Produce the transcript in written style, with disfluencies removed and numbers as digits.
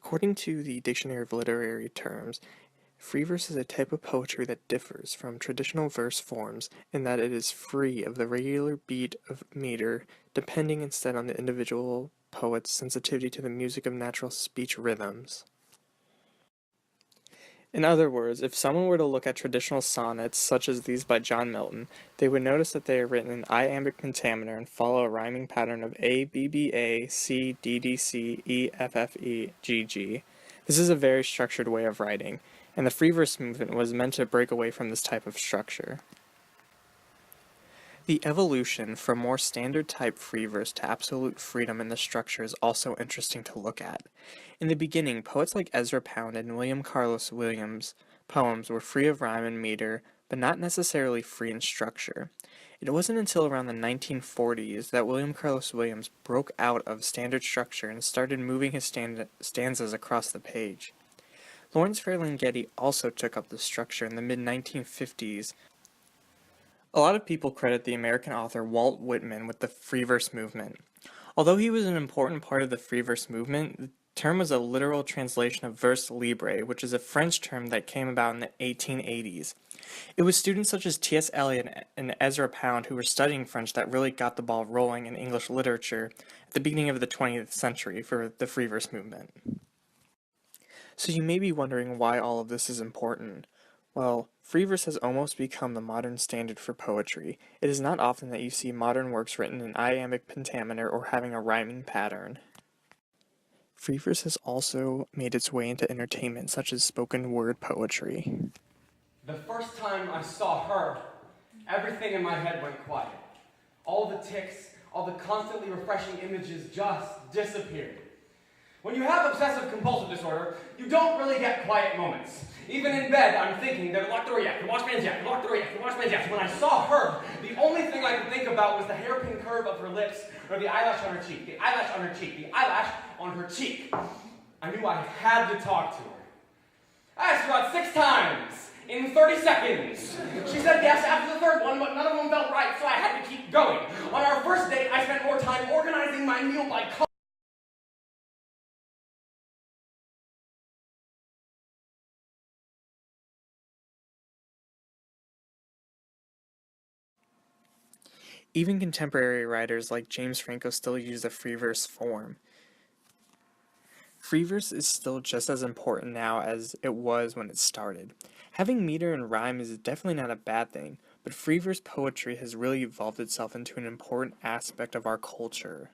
According to the Dictionary of Literary Terms, free verse is a type of poetry that differs from traditional verse forms in that it is free of the regular beat of meter, depending instead on the individual poet's sensitivity to the music of natural speech rhythms. In other words, if someone were to look at traditional sonnets, such as these by John Milton, they would notice that they are written in iambic pentameter and follow a rhyming pattern of A, B, B, A, C, D, D, C, E, F, F, E, G, G. This is a very structured way of writing, and the free verse movement was meant to break away from this type of structure. The evolution from more standard type free verse to absolute freedom in the structure is also interesting to look at. In the beginning, poets like Ezra Pound and William Carlos Williams' poems were free of rhyme and meter, but not necessarily free in structure. It wasn't until around the 1940s that William Carlos Williams broke out of standard structure and started moving his stanzas across the page. Lawrence Ferlinghetti also took up the structure in the mid 1950s. A lot of people credit the American author Walt Whitman with the free verse movement. Although he was an important part of the free verse movement, the term was a literal translation of vers libre, which is a French term that came about in the 1880s. It was students such as T.S. Eliot and Ezra Pound who were studying French that really got the ball rolling in English literature at the beginning of the 20th century for the free verse movement. So you may be wondering why all of this is important. Well, free verse has almost become the modern standard for poetry. It is not often that you see modern works written in iambic pentameter or having a rhyming pattern. Free verse has also made its way into entertainment, such as spoken word poetry. The first time I saw her, everything in my head went quiet. All the tics, all the constantly refreshing images just disappeared. When you have obsessive compulsive disorder, you don't really get quiet moments. Even in bed, I'm thinking that lock the door yet, the washman's yet, the lock the door yet, the washman's yet. When I saw her, the only thing I could think about was the hairpin curve of her lips, or the eyelash on her cheek, the eyelash on her cheek, the eyelash on her cheek. I knew I had to talk to her. I asked her out 6 times in 30 seconds. She said yes after the third one, but none of them felt right, so I had to keep going. On our first date, I spent more time organizing my meal by color. Even contemporary writers like James Franco still use the free verse form. Free verse is still just as important now as it was when it started. Having meter and rhyme is definitely not a bad thing, but free verse poetry has really evolved itself into an important aspect of our culture.